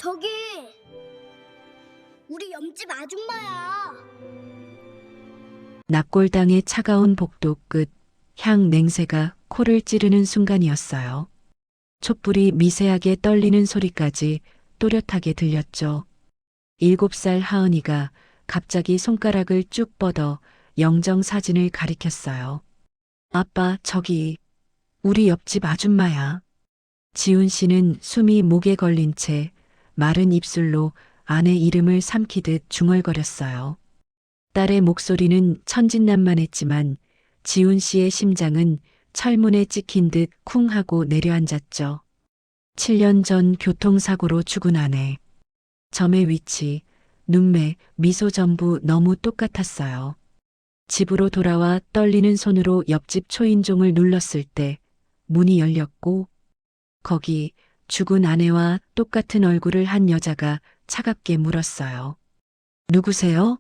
저기 우리 옆집 아줌마야. 납골당의 차가운 복도 끝 향 냉새가 코를 찌르는 순간이었어요. 촛불이 미세하게 떨리는 소리까지 또렷하게 들렸죠. 7살 하은이가 갑자기 손가락을 쭉 뻗어 영정 사진을 가리켰어요. 아빠, 저기 우리 옆집 아줌마야. 지훈 씨는 숨이 목에 걸린 채 마른 입술로 아내 이름을 삼키듯 중얼거렸어요. 딸의 목소리는 천진난만했지만 지훈 씨의 심장은 철문에 찍힌 듯 쿵 하고 내려앉았죠. 7년 전 교통사고로 죽은 아내. 점의 위치, 눈매, 미소 전부 너무 똑같았어요. 집으로 돌아와 떨리는 손으로 옆집 초인종을 눌렀을 때 문이 열렸고 거기 죽은 아내와 똑같은 얼굴을 한 여자가 차갑게 물었어요. 누구세요?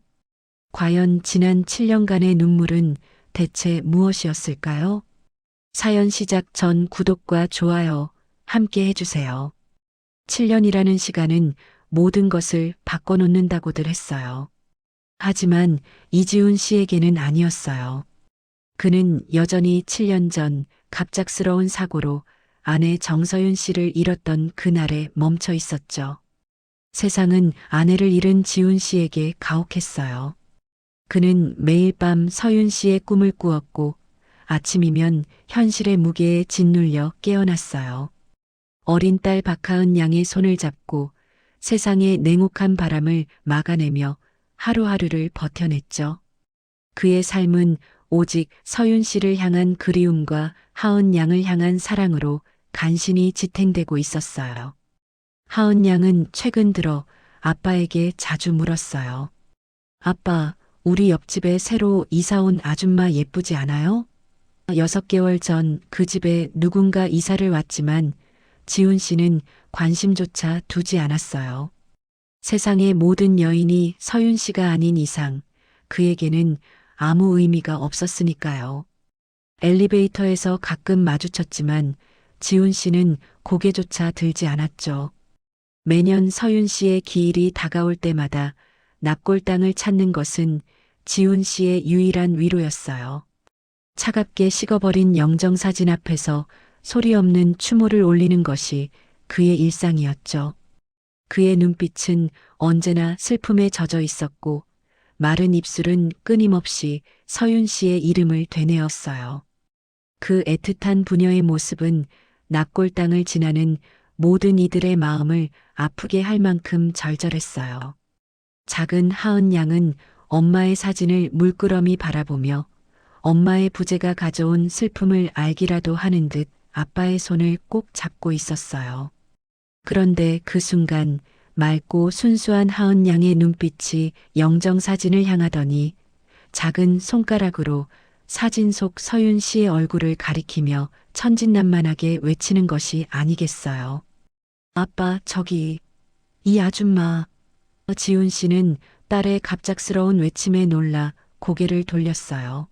과연 지난 7년간의 눈물은 대체 무엇이었을까요? 사연 시작 전 구독과 좋아요 함께 해주세요. 7년이라는 시간은 모든 것을 바꿔놓는다고들 했어요. 하지만 이지훈 씨에게는 아니었어요. 그는 여전히 7년 전 갑작스러운 사고로 아내 정서윤 씨를 잃었던 그날에 멈춰 있었죠. 세상은 아내를 잃은 지훈 씨에게 가혹했어요. 그는 매일 밤 서윤 씨의 꿈을 꾸었고 아침이면 현실의 무게에 짓눌려 깨어났어요. 어린 딸 박하은 양의 손을 잡고 세상의 냉혹한 바람을 막아내며 하루하루를 버텨냈죠. 그의 삶은 오직 서윤 씨를 향한 그리움과 하은 양을 향한 사랑으로 간신히 지탱되고 있었어요. 하은 양은 최근 들어 아빠에게 자주 물었어요. 아빠, 우리 옆집에 새로 이사 온 아줌마 예쁘지 않아요? 6개월 전 그 집에 누군가 이사를 왔지만 지훈 씨는 관심조차 두지 않았어요. 세상의 모든 여인이 서윤 씨가 아닌 이상 그에게는 아무 의미가 없었으니까요. 엘리베이터에서 가끔 마주쳤지만 지훈 씨는 고개조차 들지 않았죠. 매년 서윤 씨의 기일이 다가올 때마다 납골당을 찾는 것은 지훈 씨의 유일한 위로였어요. 차갑게 식어버린 영정사진 앞에서 소리 없는 추모를 올리는 것이 그의 일상이었죠. 그의 눈빛은 언제나 슬픔에 젖어 있었고 마른 입술은 끊임없이 서윤 씨의 이름을 되뇌었어요. 그 애틋한 부녀의 모습은 납골당을 지나는 모든 이들의 마음을 아프게 할 만큼 절절했어요. 작은 하은 양은 엄마의 사진을 물끄러미 바라보며 엄마의 부재가 가져온 슬픔을 알기라도 하는 듯 아빠의 손을 꼭 잡고 있었어요. 그런데 그 순간 맑고 순수한 하은 양의 눈빛이 영정 사진을 향하더니 작은 손가락으로 사진 속 서윤 씨의 얼굴을 가리키며 천진난만하게 외치는 것이 아니겠어요. 아빠, 저기, 이 아줌마. 지훈 씨는 딸의 갑작스러운 외침에 놀라 고개를 돌렸어요.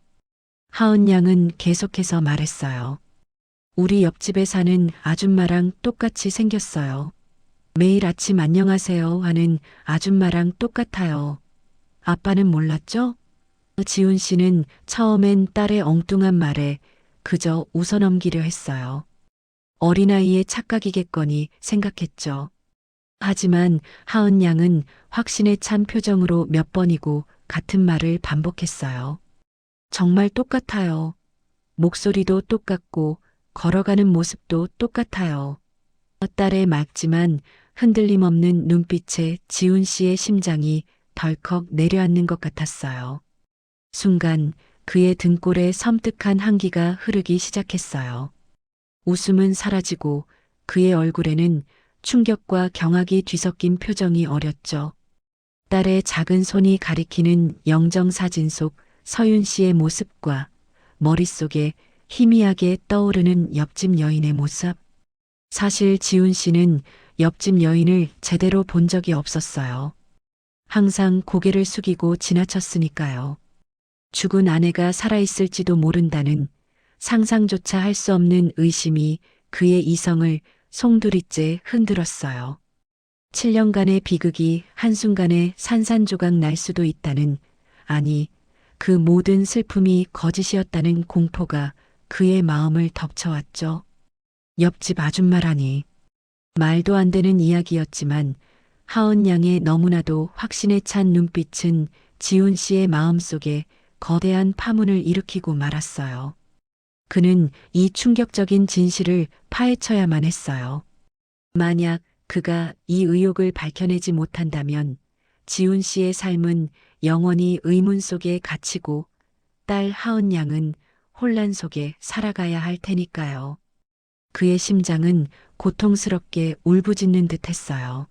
하은 양은 계속해서 말했어요. 우리 옆집에 사는 아줌마랑 똑같이 생겼어요. 매일 아침 안녕하세요 하는 아줌마랑 똑같아요. 아빠는 몰랐죠? 지훈 씨는 처음엔 딸의 엉뚱한 말에 그저 웃어넘기려 했어요. 어린아이의 착각이겠거니 생각했죠. 하지만 하은 양은 확신에 찬 표정으로 몇 번이고 같은 말을 반복했어요. 정말 똑같아요. 목소리도 똑같고 걸어가는 모습도 똑같아요. 딸의 맑지만 흔들림 없는 눈빛에 지훈 씨의 심장이 덜컥 내려앉는 것 같았어요. 순간 그의 등골에 섬뜩한 한기가 흐르기 시작했어요. 웃음은 사라지고 그의 얼굴에는 충격과 경악이 뒤섞인 표정이 어렸죠. 딸의 작은 손이 가리키는 영정 사진 속 서윤 씨의 모습과 머릿속에 희미하게 떠오르는 옆집 여인의 모습. 사실 지훈 씨는 옆집 여인을 제대로 본 적이 없었어요. 항상 고개를 숙이고 지나쳤으니까요. 죽은 아내가 살아있을지도 모른다는 상상조차 할 수 없는 의심이 그의 이성을 송두리째 흔들었어요. 7년간의 비극이 한순간에 산산조각 날 수도 있다는, 아니, 그 모든 슬픔이 거짓이었다는 공포가 그의 마음을 덮쳐왔죠. 옆집 아줌마라니. 말도 안 되는 이야기였지만 하은 양의 너무나도 확신에 찬 눈빛은 지훈 씨의 마음속에 거대한 파문을 일으키고 말았어요. 그는 이 충격적인 진실을 파헤쳐야만 했어요. 만약 그가 이 의혹을 밝혀내지 못한다면 지훈 씨의 삶은 영원히 의문 속에 갇히고 딸 하은 양은 혼란 속에 살아가야 할 테니까요. 그의 심장은 고통스럽게 울부짖는 듯 했어요.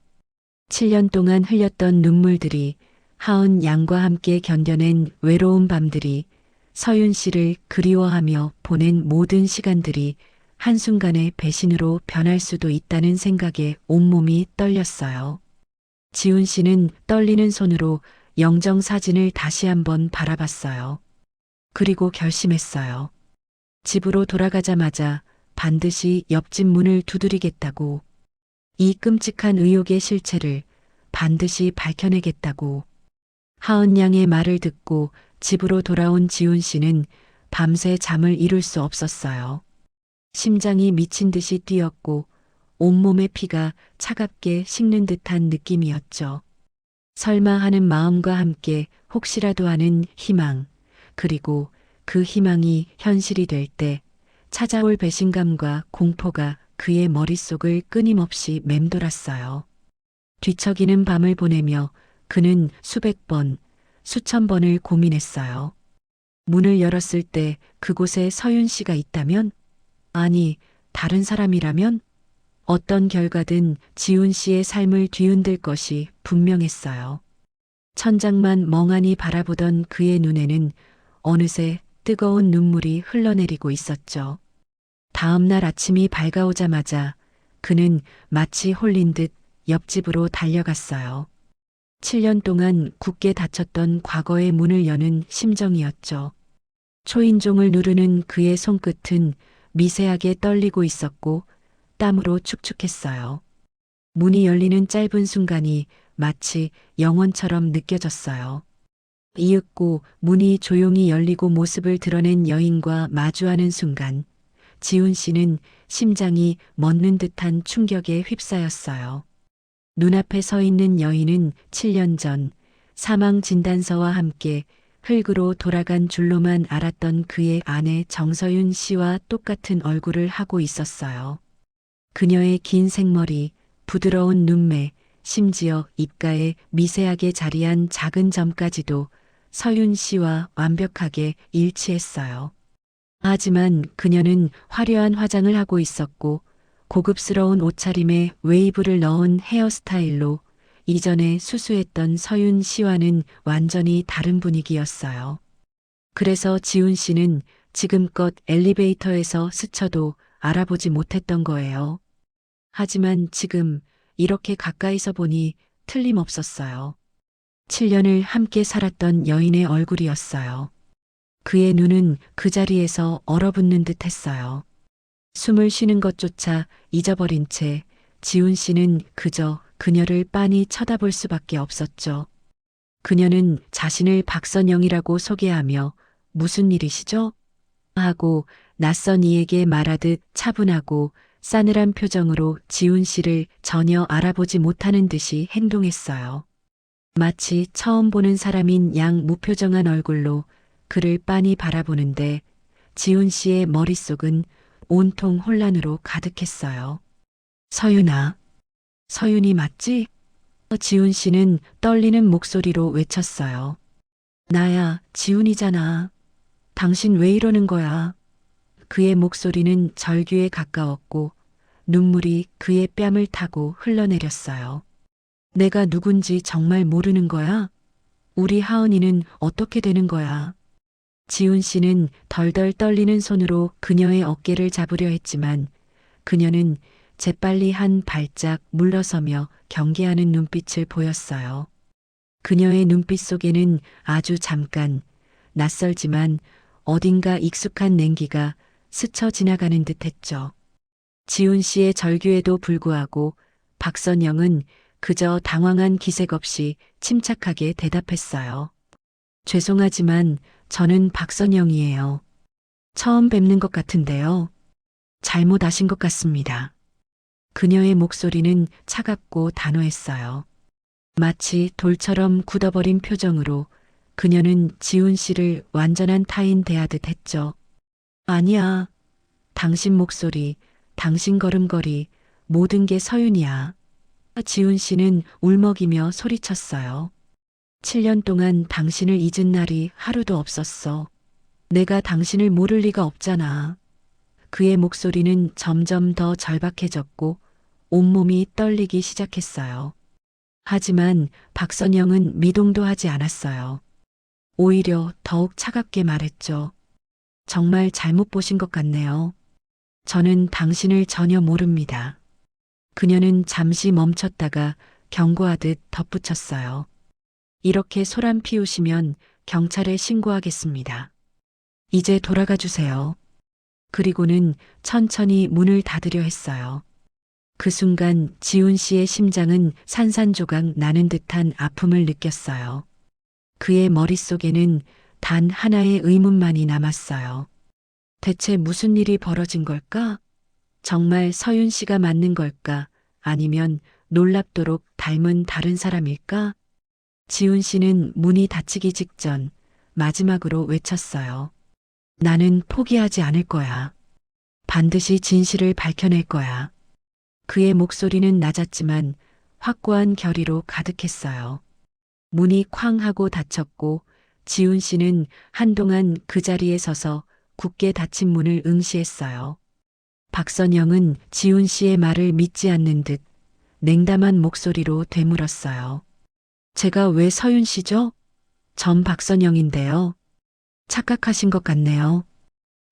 7년 동안 흘렸던 눈물들이, 하은 양과 함께 견뎌낸 외로운 밤들이, 서윤 씨를 그리워하며 보낸 모든 시간들이 한순간에 배신으로 변할 수도 있다는 생각에 온몸이 떨렸어요. 지훈 씨는 떨리는 손으로 영정 사진을 다시 한번 바라봤어요. 그리고 결심했어요. 집으로 돌아가자마자 반드시 옆집 문을 두드리겠다고. 이 끔찍한 의혹의 실체를 반드시 밝혀내겠다고. 하은 양의 말을 듣고 집으로 돌아온 지훈 씨는 밤새 잠을 이룰 수 없었어요. 심장이 미친 듯이 뛰었고 온몸의 피가 차갑게 식는 듯한 느낌이었죠. 설마 하는 마음과 함께 혹시라도 하는 희망, 그리고 그 희망이 현실이 될 때 찾아올 배신감과 공포가 그의 머릿속을 끊임없이 맴돌았어요. 뒤척이는 밤을 보내며 그는 수백 번, 수천 번을 고민했어요. 문을 열었을 때 그곳에 서윤 씨가 있다면? 아니, 다른 사람이라면? 어떤 결과든 지훈 씨의 삶을 뒤흔들 것이 분명했어요. 천장만 멍하니 바라보던 그의 눈에는 어느새 뜨거운 눈물이 흘러내리고 있었죠. 다음 날 아침이 밝아오자마자 그는 마치 홀린 듯 옆집으로 달려갔어요. 7년 동안 굳게 닫혔던 과거의 문을 여는 심정이었죠. 초인종을 누르는 그의 손끝은 미세하게 떨리고 있었고 땀으로 축축했어요. 문이 열리는 짧은 순간이 마치 영원처럼 느껴졌어요. 이윽고 문이 조용히 열리고 모습을 드러낸 여인과 마주하는 순간 지훈 씨는 심장이 멎는 듯한 충격에 휩싸였어요. 눈앞에 서 있는 여인은 7년 전 사망 진단서와 함께 흙으로 돌아간 줄로만 알았던 그의 아내 정서윤 씨와 똑같은 얼굴을 하고 있었어요. 그녀의 긴 생머리, 부드러운 눈매, 심지어 입가에 미세하게 자리한 작은 점까지도 서윤 씨와 완벽하게 일치했어요. 하지만 그녀는 화려한 화장을 하고 있었고 고급스러운 옷차림에 웨이브를 넣은 헤어스타일로 이전에 수수했던 서윤 씨와는 완전히 다른 분위기였어요. 그래서 지훈 씨는 지금껏 엘리베이터에서 스쳐도 알아보지 못했던 거예요. 하지만 지금 이렇게 가까이서 보니 틀림없었어요. 7년을 함께 살았던 여인의 얼굴이었어요. 그의 눈은 그 자리에서 얼어붙는 듯 했어요. 숨을 쉬는 것조차 잊어버린 채 지훈 씨는 그저 그녀를 빤히 쳐다볼 수밖에 없었죠. 그녀는 자신을 박선영이라고 소개하며 무슨 일이시죠? 하고 낯선 이에게 말하듯 차분하고 싸늘한 표정으로 지훈 씨를 전혀 알아보지 못하는 듯이 행동했어요. 마치 처음 보는 사람인 양 무표정한 얼굴로 그를 빤히 바라보는데 지훈 씨의 머릿속은 온통 혼란으로 가득했어요. 서윤아, 서윤이 맞지? 지훈 씨는 떨리는 목소리로 외쳤어요. 나야, 지훈이잖아. 당신 왜 이러는 거야? 그의 목소리는 절규에 가까웠고 눈물이 그의 뺨을 타고 흘러내렸어요. 내가 누군지 정말 모르는 거야? 우리 하은이는 어떻게 되는 거야? 지훈 씨는 덜덜 떨리는 손으로 그녀의 어깨를 잡으려 했지만 그녀는 재빨리 한 발짝 물러서며 경계하는 눈빛을 보였어요. 그녀의 눈빛 속에는 아주 잠깐 낯설지만 어딘가 익숙한 냉기가 스쳐 지나가는 듯 했죠. 지훈 씨의 절규에도 불구하고 박선영은 그저 당황한 기색 없이 침착하게 대답했어요. 죄송하지만 저는 박선영이에요. 처음 뵙는 것 같은데요. 잘못 아신 것 같습니다. 그녀의 목소리는 차갑고 단호했어요. 마치 돌처럼 굳어버린 표정으로 그녀는 지훈 씨를 완전한 타인 대하듯 했죠. 아니야. 당신 목소리, 당신 걸음걸이, 모든 게 서윤이야. 지훈 씨는 울먹이며 소리쳤어요. 7년 동안 당신을 잊은 날이 하루도 없었어. 내가 당신을 모를 리가 없잖아. 그의 목소리는 점점 더 절박해졌고 온몸이 떨리기 시작했어요. 하지만 박선영은 미동도 하지 않았어요. 오히려 더욱 차갑게 말했죠. 정말 잘못 보신 것 같네요. 저는 당신을 전혀 모릅니다. 그녀는 잠시 멈췄다가 경고하듯 덧붙였어요. 이렇게 소란 피우시면 경찰에 신고하겠습니다. 이제 돌아가 주세요. 그리고는 천천히 문을 닫으려 했어요. 그 순간 지훈 씨의 심장은 산산조각 나는 듯한 아픔을 느꼈어요. 그의 머릿속에는 단 하나의 의문만이 남았어요. 대체 무슨 일이 벌어진 걸까? 정말 서윤 씨가 맞는 걸까? 아니면 놀랍도록 닮은 다른 사람일까? 지훈 씨는 문이 닫히기 직전 마지막으로 외쳤어요. 나는 포기하지 않을 거야. 반드시 진실을 밝혀낼 거야. 그의 목소리는 낮았지만 확고한 결의로 가득했어요. 문이 쾅 하고 닫혔고 지훈 씨는 한동안 그 자리에 서서 굳게 닫힌 문을 응시했어요. 박선영은 지훈 씨의 말을 믿지 않는 듯 냉담한 목소리로 되물었어요. 제가 왜 서윤 씨죠? 전 박선영인데요. 착각하신 것 같네요.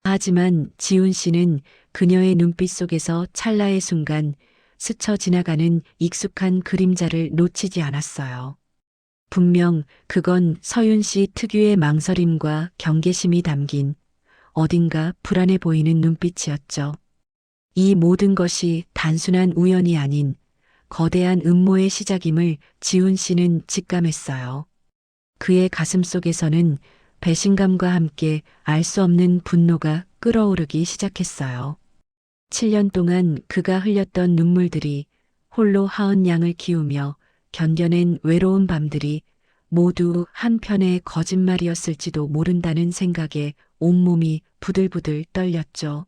하지만 지훈 씨는 그녀의 눈빛 속에서 찰나의 순간 스쳐 지나가는 익숙한 그림자를 놓치지 않았어요. 분명 그건 서윤 씨 특유의 망설임과 경계심이 담긴 어딘가 불안해 보이는 눈빛이었죠. 이 모든 것이 단순한 우연이 아닌 거대한 음모의 시작임을 지훈 씨는 직감했어요. 그의 가슴 속에서는 배신감과 함께 알 수 없는 분노가 끓어오르기 시작했어요. 7년 동안 그가 흘렸던 눈물들이 홀로 하은 양을 키우며 견뎌낸 외로운 밤들이 모두 한편의 거짓말이었을지도 모른다는 생각에 온몸이 부들부들 떨렸죠.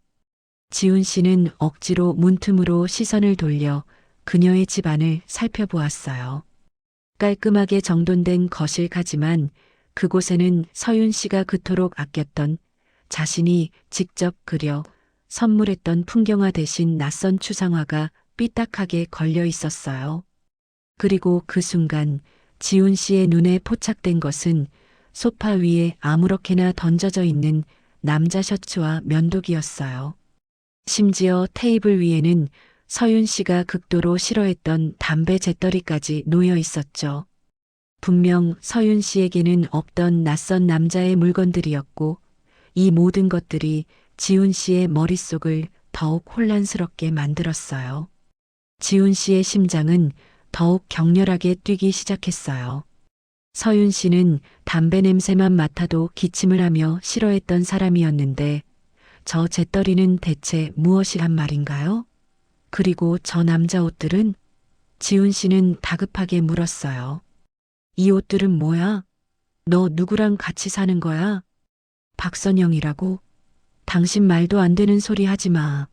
지훈 씨는 억지로 문틈으로 시선을 돌려 그녀의 집안을 살펴보았어요. 깔끔하게 정돈된 거실까지만 그곳에는 서윤 씨가 그토록 아꼈던 자신이 직접 그려 선물했던 풍경화 대신 낯선 추상화가 삐딱하게 걸려 있었어요. 그리고 그 순간 지훈 씨의 눈에 포착된 것은 소파 위에 아무렇게나 던져져 있는 남자 셔츠와 면도기였어요. 심지어 테이블 위에는 서윤 씨가 극도로 싫어했던 담배 재떨이까지 놓여 있었죠. 분명 서윤 씨에게는 없던 낯선 남자의 물건들이었고 이 모든 것들이 지훈 씨의 머릿속을 더욱 혼란스럽게 만들었어요. 지훈 씨의 심장은 더욱 격렬하게 뛰기 시작했어요. 서윤 씨는 담배 냄새만 맡아도 기침을 하며 싫어했던 사람이었는데 저 재떨이는 대체 무엇이란 말인가요? 그리고 저 남자 옷들은? 지훈 씨는 다급하게 물었어요. 이 옷들은 뭐야? 너 누구랑 같이 사는 거야? 박선영이라고? 당신 말도 안 되는 소리 하지 마.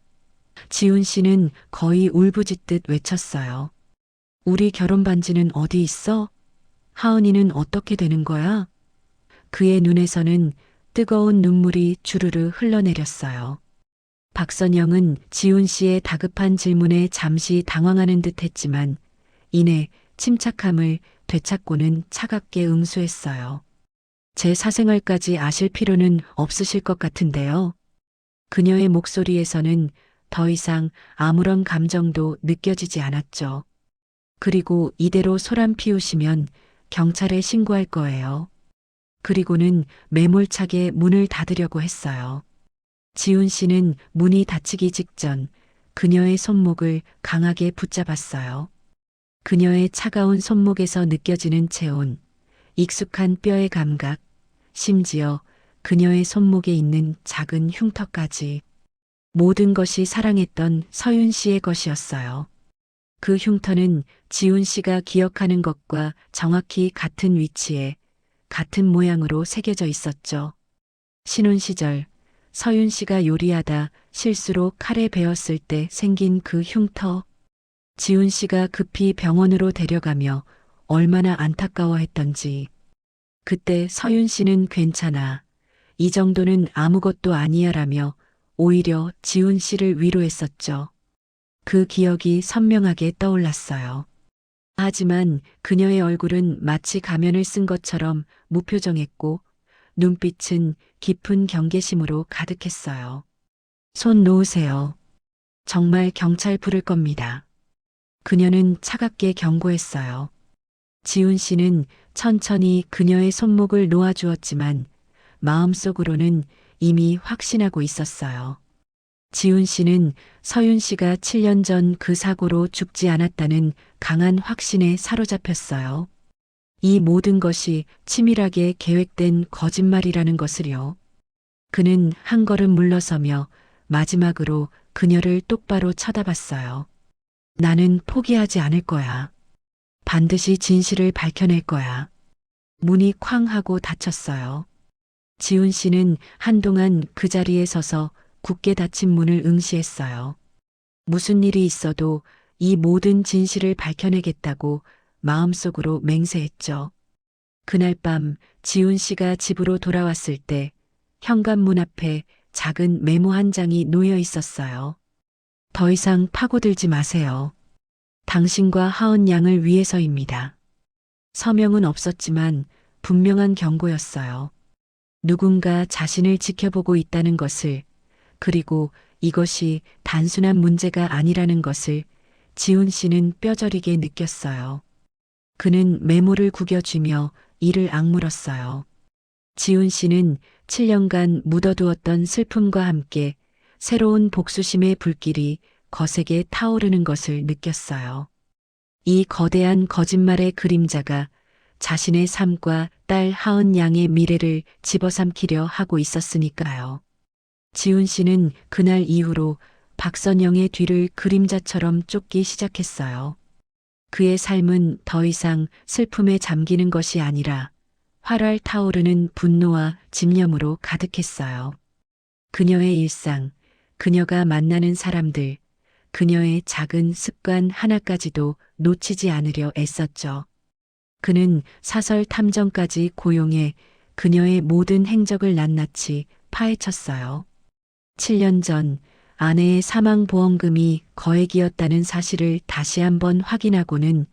지훈 씨는 거의 울부짖듯 외쳤어요. 우리 결혼 반지는 어디 있어? 하은이는 어떻게 되는 거야? 그의 눈에서는 뜨거운 눈물이 주르르 흘러내렸어요. 박선영은 지훈 씨의 다급한 질문에 잠시 당황하는 듯 했지만 이내 침착함을 되찾고는 차갑게 응수했어요. 제 사생활까지 아실 필요는 없으실 것 같은데요. 그녀의 목소리에서는 더 이상 아무런 감정도 느껴지지 않았죠. 그리고 이대로 소란 피우시면 경찰에 신고할 거예요. 그리고는 매몰차게 문을 닫으려고 했어요. 지훈 씨는 문이 닫히기 직전 그녀의 손목을 강하게 붙잡았어요. 그녀의 차가운 손목에서 느껴지는 체온, 익숙한 뼈의 감각, 심지어 그녀의 손목에 있는 작은 흉터까지 모든 것이 사랑했던 서윤 씨의 것이었어요. 그 흉터는 지훈 씨가 기억하는 것과 정확히 같은 위치에 같은 모양으로 새겨져 있었죠. 신혼 시절 서윤 씨가 요리하다 실수로 칼에 베었을 때 생긴 그 흉터. 지훈 씨가 급히 병원으로 데려가며 얼마나 안타까워했던지. 그때 서윤 씨는 괜찮아. 이 정도는 아무것도 아니야라며 오히려 지훈 씨를 위로했었죠. 그 기억이 선명하게 떠올랐어요. 하지만 그녀의 얼굴은 마치 가면을 쓴 것처럼 무표정했고 눈빛은 깊은 경계심으로 가득했어요. 손 놓으세요. 정말 경찰 부를 겁니다. 그녀는 차갑게 경고했어요. 지훈 씨는 천천히 그녀의 손목을 놓아주었지만 마음속으로는 이미 확신하고 있었어요. 지훈 씨는 서윤 씨가 7년 전 그 사고로 죽지 않았다는 강한 확신에 사로잡혔어요. 이 모든 것이 치밀하게 계획된 거짓말이라는 것을요. 그는 한 걸음 물러서며 마지막으로 그녀를 똑바로 쳐다봤어요. 나는 포기하지 않을 거야. 반드시 진실을 밝혀낼 거야. 문이 쾅 하고 닫혔어요. 지훈 씨는 한동안 그 자리에 서서 굳게 닫힌 문을 응시했어요. 무슨 일이 있어도 이 모든 진실을 밝혀내겠다고 마음속으로 맹세했죠. 그날 밤 지훈 씨가 집으로 돌아왔을 때 현관문 앞에 작은 메모 한 장이 놓여 있었어요. 더 이상 파고들지 마세요. 당신과 하은 양을 위해서입니다. 서명은 없었지만 분명한 경고였어요. 누군가 자신을 지켜보고 있다는 것을, 그리고 이것이 단순한 문제가 아니라는 것을 지훈 씨는 뼈저리게 느꼈어요. 그는 메모를 구겨쥐며 이를 악물었어요. 지훈 씨는 7년간 묻어두었던 슬픔과 함께 새로운 복수심의 불길이 거세게 타오르는 것을 느꼈어요. 이 거대한 거짓말의 그림자가 자신의 삶과 딸 하은 양의 미래를 집어삼키려 하고 있었으니까요. 지훈 씨는 그날 이후로 박선영의 뒤를 그림자처럼 쫓기 시작했어요. 그의 삶은 더 이상 슬픔에 잠기는 것이 아니라 활활 타오르는 분노와 집념으로 가득했어요. 그녀의 일상, 그녀가 만나는 사람들, 그녀의 작은 습관 하나까지도 놓치지 않으려 애썼죠. 그는 사설 탐정까지 고용해 그녀의 모든 행적을 낱낱이 파헤쳤어요. 7년 전 아내의 사망보험금이 거액이었다는 사실을 다시 한번 확인하고는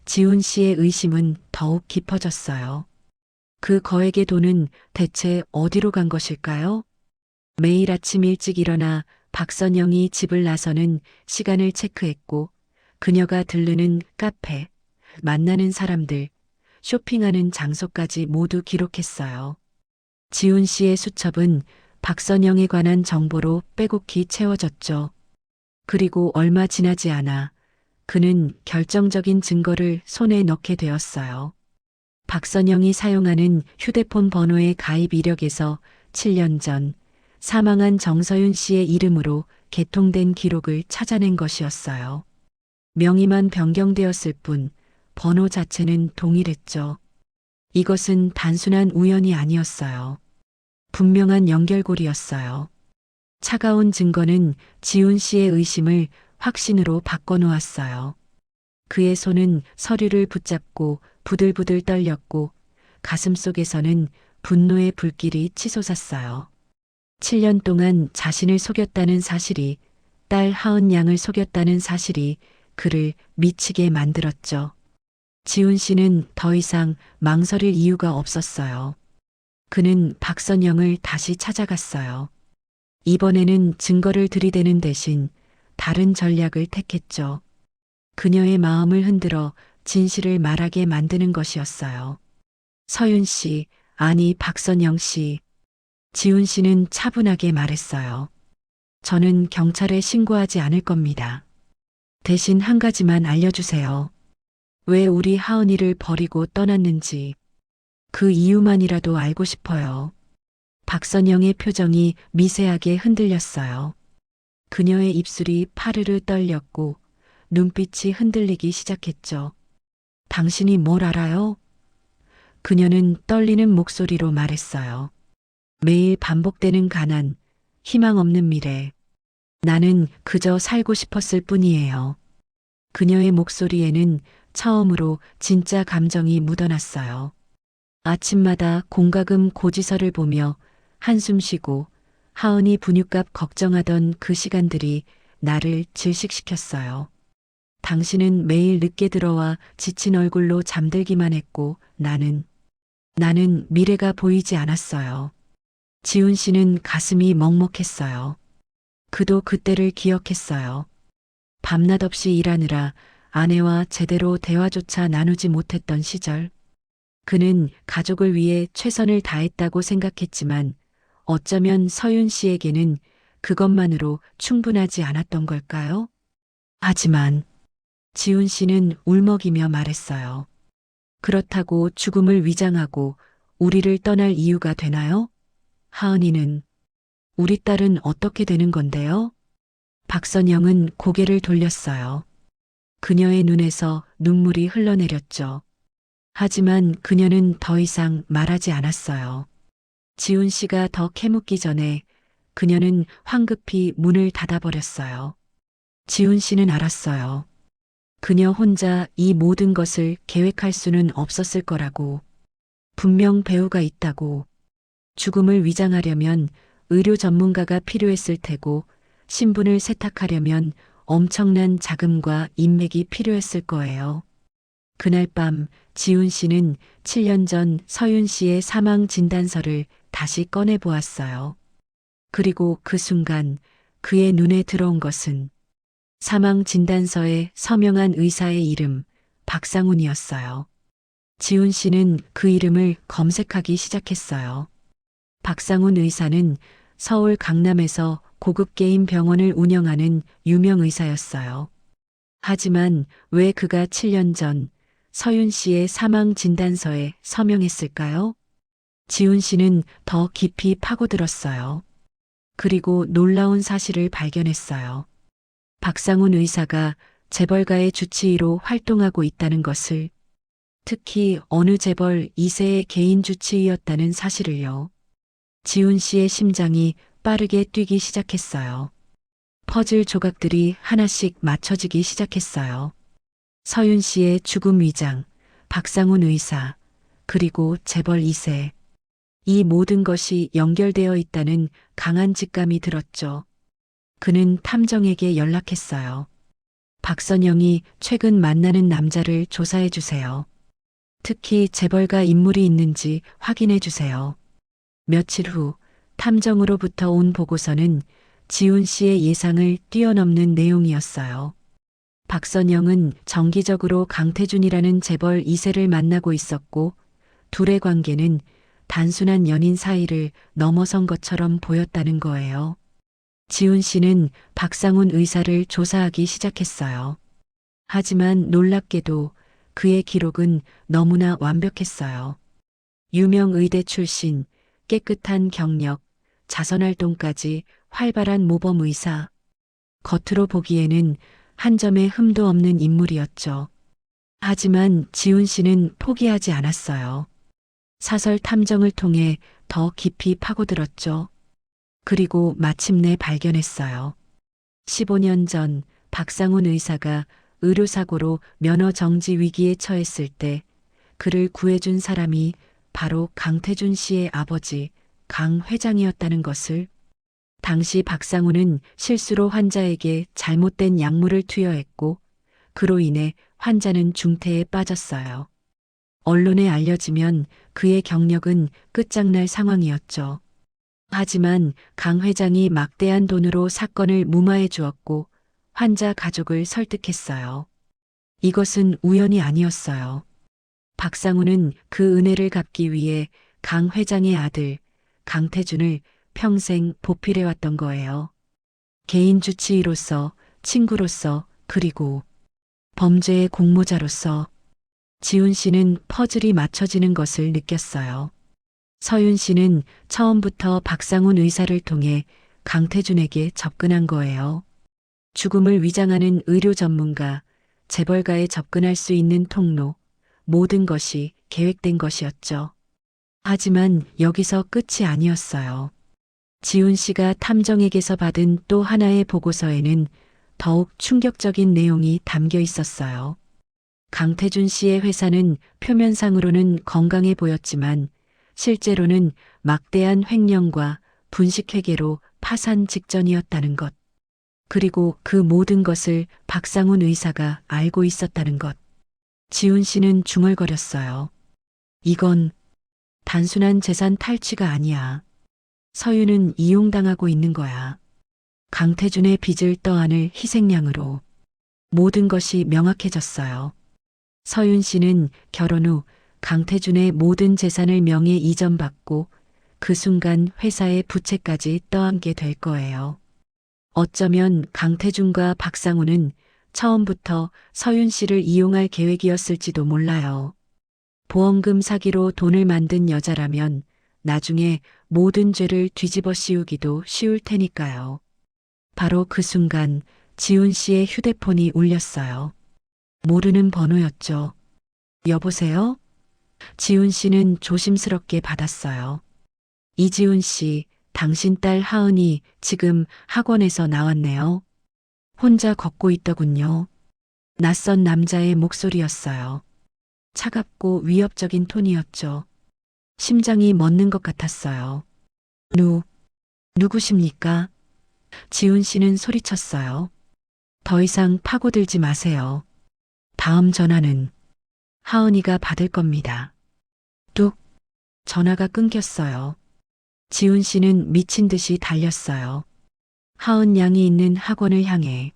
지훈 씨의 의심은 더욱 깊어졌어요. 그 거액의 돈은 대체 어디로 간 것일까요? 매일 아침 일찍 일어나 박선영이 집을 나서는 시간을 체크했고 그녀가 들르는 카페, 만나는 사람들, 쇼핑하는 장소까지 모두 기록했어요. 지훈 씨의 수첩은 박선영에 관한 정보로 빼곡히 채워졌죠. 그리고 얼마 지나지 않아 그는 결정적인 증거를 손에 넣게 되었어요. 박선영이 사용하는 휴대폰 번호의 가입 이력에서 7년 전 사망한 정서윤 씨의 이름으로 개통된 기록을 찾아낸 것이었어요. 명의만 변경되었을 뿐 번호 자체는 동일했죠. 이것은 단순한 우연이 아니었어요. 분명한 연결고리였어요. 차가운 증거는 지훈 씨의 의심을 확신으로 바꿔놓았어요. 그의 손은 서류를 붙잡고 부들부들 떨렸고 가슴속에서는 분노의 불길이 치솟았어요. 7년 동안 자신을 속였다는 사실이, 딸 하은 양을 속였다는 사실이 그를 미치게 만들었죠. 지훈 씨는 더 이상 망설일 이유가 없었어요. 그는 박선영을 다시 찾아갔어요. 이번에는 증거를 들이대는 대신 다른 전략을 택했죠. 그녀의 마음을 흔들어 진실을 말하게 만드는 것이었어요. 서윤 씨, 아니 박선영 씨. 지훈 씨는 차분하게 말했어요. 저는 경찰에 신고하지 않을 겁니다. 대신 한 가지만 알려주세요. 왜 우리 하은이를 버리고 떠났는지 그 이유만이라도 알고 싶어요. 박선영의 표정이 미세하게 흔들렸어요. 그녀의 입술이 파르르 떨렸고 눈빛이 흔들리기 시작했죠. 당신이 뭘 알아요? 그녀는 떨리는 목소리로 말했어요. 매일 반복되는 가난, 희망 없는 미래. 나는 그저 살고 싶었을 뿐이에요. 그녀의 목소리에는 처음으로 진짜 감정이 묻어났어요. 아침마다 공과금 고지서를 보며 한숨 쉬고 하은이 분유값 걱정하던 그 시간들이 나를 질식시켰어요. 당신은 매일 늦게 들어와 지친 얼굴로 잠들기만 했고 나는 미래가 보이지 않았어요. 지훈 씨는 가슴이 먹먹했어요. 그도 그때를 기억했어요. 밤낮 없이 일하느라 아내와 제대로 대화조차 나누지 못했던 시절. 그는 가족을 위해 최선을 다했다고 생각했지만 어쩌면 서윤 씨에게는 그것만으로 충분하지 않았던 걸까요? 하지만 지훈 씨는 울먹이며 말했어요. 그렇다고 죽음을 위장하고 우리를 떠날 이유가 되나요? 하은이는 우리 딸은 어떻게 되는 건데요? 박선영은 고개를 돌렸어요. 그녀의 눈에서 눈물이 흘러내렸죠. 하지만 그녀는 더 이상 말하지 않았어요. 지훈 씨가 더 캐묻기 전에 그녀는 황급히 문을 닫아버렸어요. 지훈 씨는 알았어요. 그녀 혼자 이 모든 것을 계획할 수는 없었을 거라고. 분명 배우가 있다고. 죽음을 위장하려면 의료 전문가가 필요했을 테고 신분을 세탁하려면 엄청난 자금과 인맥이 필요했을 거예요. 그날 밤 지훈 씨는 7년 전 서윤 씨의 사망 진단서를 다시 꺼내 보았어요. 그리고 그 순간 그의 눈에 들어온 것은 사망 진단서에 서명한 의사의 이름 박상훈이었어요. 지훈 씨는 그 이름을 검색하기 시작했어요. 박상훈 의사는 서울 강남에서 고급 개인 병원을 운영하는 유명 의사였어요. 하지만 왜 그가 7년 전 서윤 씨의 사망 진단서에 서명했을까요? 지훈 씨는 더 깊이 파고들었어요. 그리고 놀라운 사실을 발견했어요. 박상훈 의사가 재벌가의 주치의로 활동하고 있다는 것을, 특히 어느 재벌 2세의 개인 주치의였다는 사실을요. 지훈 씨의 심장이 빠르게 뛰기 시작했어요. 퍼즐 조각들이 하나씩 맞춰지기 시작했어요. 서윤 씨의 죽음 위장, 박상훈 의사, 그리고 재벌 2세. 이 모든 것이 연결되어 있다는 강한 직감이 들었죠. 그는 탐정에게 연락했어요. 박선영이 최근 만나는 남자를 조사해 주세요. 특히 재벌가 인물이 있는지 확인해 주세요. 며칠 후 탐정으로부터 온 보고서는 지훈 씨의 예상을 뛰어넘는 내용이었어요. 박선영은 정기적으로 강태준이라는 재벌 2세를 만나고 있었고 둘의 관계는 단순한 연인 사이를 넘어선 것처럼 보였다는 거예요. 지훈 씨는 박상훈 의사를 조사하기 시작했어요. 하지만 놀랍게도 그의 기록은 너무나 완벽했어요. 유명 의대 출신, 깨끗한 경력, 자선활동까지 활발한 모범 의사. 겉으로 보기에는 한 점의 흠도 없는 인물이었죠. 하지만 지훈 씨는 포기하지 않았어요. 사설 탐정을 통해 더 깊이 파고들었죠. 그리고 마침내 발견했어요. 15년 전 박상훈 의사가 의료사고로 면허 정지 위기에 처했을 때 그를 구해준 사람이 바로 강태준 씨의 아버지 강 회장이었다는 것을. 당시 박상훈은 실수로 환자에게 잘못된 약물을 투여했고 그로 인해 환자는 중태에 빠졌어요. 언론에 알려지면 그의 경력은 끝장날 상황이었죠. 하지만 강 회장이 막대한 돈으로 사건을 무마해 주었고 환자 가족을 설득했어요. 이것은 우연이 아니었어요. 박상훈은 그 은혜를 갚기 위해 강 회장의 아들 강태준을 평생 보필해왔던 거예요. 개인 주치의로서, 친구로서, 그리고 범죄의 공모자로서. 지훈 씨는 퍼즐이 맞춰지는 것을 느꼈어요. 서윤 씨는 처음부터 박상훈 의사를 통해 강태준에게 접근한 거예요. 죽음을 위장하는 의료 전문가, 재벌가에 접근할 수 있는 통로, 모든 것이 계획된 것이었죠. 하지만 여기서 끝이 아니었어요. 지훈 씨가 탐정에게서 받은 또 하나의 보고서에는 더욱 충격적인 내용이 담겨 있었어요. 강태준 씨의 회사는 표면상으로는 건강해 보였지만 실제로는 막대한 횡령과 분식회계로 파산 직전이었다는 것. 그리고 그 모든 것을 박상훈 의사가 알고 있었다는 것. 지훈 씨는 중얼거렸어요. 이건 단순한 재산 탈취가 아니야. 서윤은 이용당하고 있는 거야. 강태준의 빚을 떠안을 희생양으로. 모든 것이 명확해졌어요. 서윤 씨는 결혼 후 강태준의 모든 재산을 명예 이전받고 그 순간 회사의 부채까지 떠안게 될 거예요. 어쩌면 강태준과 박상훈은 처음부터 서윤 씨를 이용할 계획이었을지도 몰라요. 보험금 사기로 돈을 만든 여자라면 나중에 모든 죄를 뒤집어 씌우기도 쉬울 테니까요. 바로 그 순간 지훈 씨의 휴대폰이 울렸어요. 모르는 번호였죠. 여보세요? 지훈 씨는 조심스럽게 받았어요. 이지훈 씨, 당신 딸 하은이 지금 학원에서 나왔네요. 혼자 걷고 있더군요. 낯선 남자의 목소리였어요. 차갑고 위협적인 톤이었죠. 심장이 멎는 것 같았어요. 누구십니까? 지훈 씨는 소리쳤어요. 더 이상 파고들지 마세요. 다음 전화는 하은이가 받을 겁니다. 뚝. 전화가 끊겼어요. 지훈 씨는 미친 듯이 달렸어요. 하은 양이 있는 학원을 향해.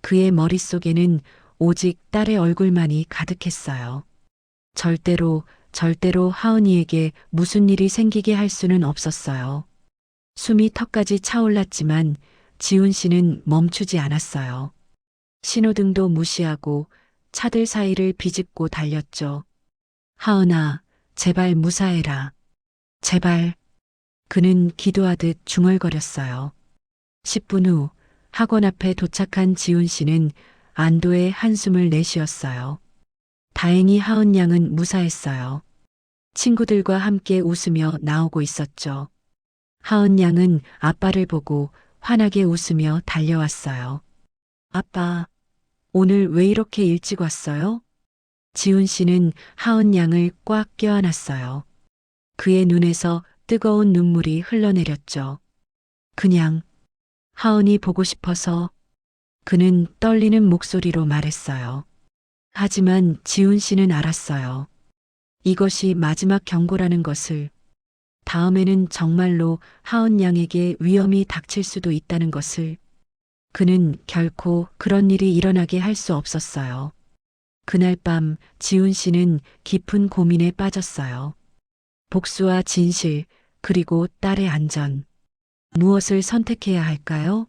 그의 머릿속에는 오직 딸의 얼굴만이 가득했어요. 절대로 하은이에게 무슨 일이 생기게 할 수는 없었어요. 숨이 턱까지 차올랐지만 지훈 씨는 멈추지 않았어요. 신호등도 무시하고 차들 사이를 비집고 달렸죠. 하은아, 제발 무사해라. 제발. 그는 기도하듯 중얼거렸어요. 10분 후 학원 앞에 도착한 지훈 씨는 안도의 한숨을 내쉬었어요. 다행히 하은 양은 무사했어요. 친구들과 함께 웃으며 나오고 있었죠. 하은 양은 아빠를 보고 환하게 웃으며 달려왔어요. 아빠, 오늘 왜 이렇게 일찍 왔어요? 지훈 씨는 하은 양을 꽉 껴안았어요. 그의 눈에서 뜨거운 눈물이 흘러내렸죠. 그냥 하은이 보고 싶어서. 그는 떨리는 목소리로 말했어요. 하지만 지훈 씨는 알았어요. 이것이 마지막 경고라는 것을. 다음에는 정말로 하은 양에게 위험이 닥칠 수도 있다는 것을. 그는 결코 그런 일이 일어나게 할 수 없었어요. 그날 밤 지훈 씨는 깊은 고민에 빠졌어요. 복수와 진실, 그리고 딸의 안전. 무엇을 선택해야 할까요?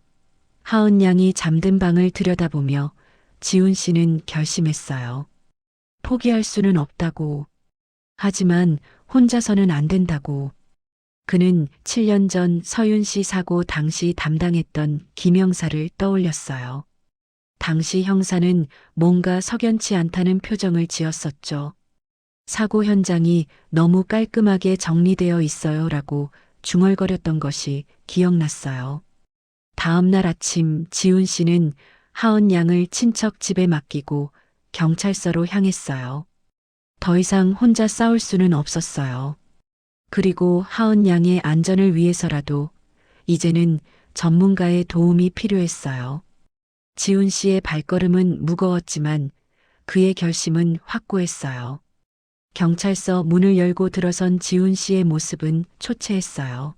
하은 양이 잠든 방을 들여다보며 지훈 씨는 결심했어요. 포기할 수는 없다고. 하지만 혼자서는 안 된다고. 그는 7년 전 서윤 씨 사고 당시 담당했던 김 형사를 떠올렸어요. 당시 형사는 뭔가 석연치 않다는 표정을 지었었죠. 사고 현장이 너무 깔끔하게 정리되어 있어요 라고 중얼거렸던 것이 기억났어요. 다음 날 아침 지훈 씨는 하은 양을 친척 집에 맡기고 경찰서로 향했어요. 더 이상 혼자 싸울 수는 없었어요. 그리고 하은 양의 안전을 위해서라도 이제는 전문가의 도움이 필요했어요. 지훈 씨의 발걸음은 무거웠지만 그의 결심은 확고했어요. 경찰서 문을 열고 들어선 지훈 씨의 모습은 초췌했어요.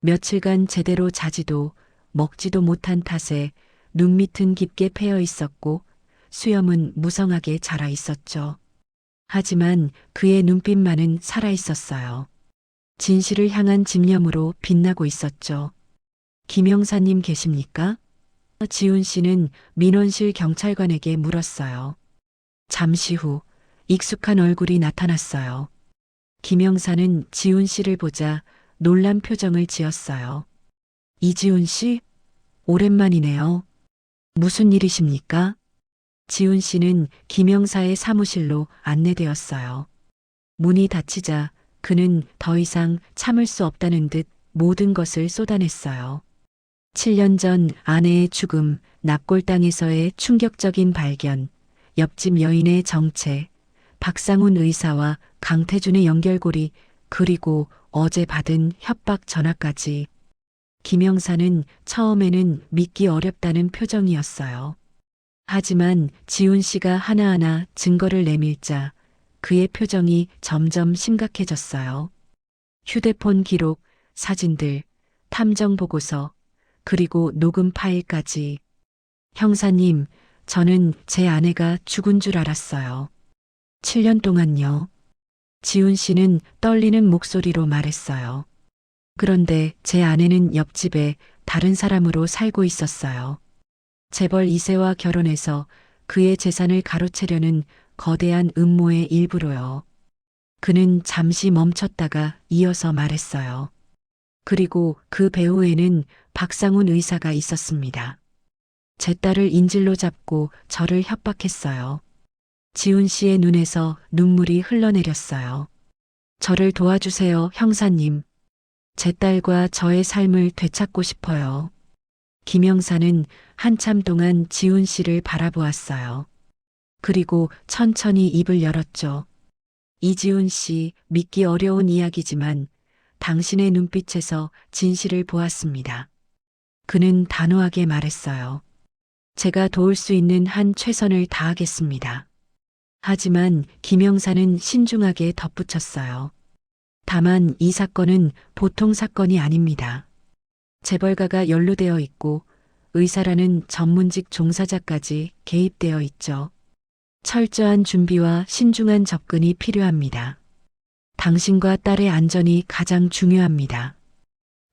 며칠간 제대로 자지도 먹지도 못한 탓에 눈밑은 깊게 패여 있었고 수염은 무성하게 자라 있었죠. 하지만 그의 눈빛만은 살아 있었어요. 진실을 향한 집념으로 빛나고 있었죠. 김 형사님 계십니까? 지훈 씨는 민원실 경찰관에게 물었어요. 잠시 후 익숙한 얼굴이 나타났어요. 김영사는 지훈 씨를 보자 놀란 표정을 지었어요. 이지훈 씨? 오랜만이네요. 무슨 일이십니까? 지훈 씨는 김영사의 사무실로 안내되었어요. 문이 닫히자 그는 더 이상 참을 수 없다는 듯 모든 것을 쏟아냈어요. 7년 전 아내의 죽음, 납골당에서의 충격적인 발견, 옆집 여인의 정체, 박상훈 의사와 강태준의 연결고리, 그리고 어제 받은 협박 전화까지. 김영사는 처음에는 믿기 어렵다는 표정이었어요. 하지만 지훈 씨가 하나하나 증거를 내밀자 그의 표정이 점점 심각해졌어요. 휴대폰 기록, 사진들, 탐정 보고서, 그리고 녹음 파일까지. 형사님, 저는 제 아내가 죽은 줄 알았어요. 7년 동안요. 지훈 씨는 떨리는 목소리로 말했어요. 그런데 제 아내는 옆집에 다른 사람으로 살고 있었어요. 재벌 2세와 결혼해서 그의 재산을 가로채려는 거대한 음모의 일부로요. 그는 잠시 멈췄다가 이어서 말했어요. 그리고 그 배후에는 박상훈 의사가 있었습니다. 제 딸을 인질로 잡고 저를 협박했어요. 지훈 씨의 눈에서 눈물이 흘러내렸어요. 저를 도와주세요, 형사님. 제 딸과 저의 삶을 되찾고 싶어요. 김영사는 한참 동안 지훈 씨를 바라보았어요. 그리고 천천히 입을 열었죠. 이지훈 씨, 믿기 어려운 이야기지만 당신의 눈빛에서 진실을 보았습니다. 그는 단호하게 말했어요. 제가 도울 수 있는 한 최선을 다하겠습니다. 하지만 김영사는 신중하게 덧붙였어요. 다만 이 사건은 보통 사건이 아닙니다. 재벌가가 연루되어 있고 의사라는 전문직 종사자까지 개입되어 있죠. 철저한 준비와 신중한 접근이 필요합니다. 당신과 딸의 안전이 가장 중요합니다.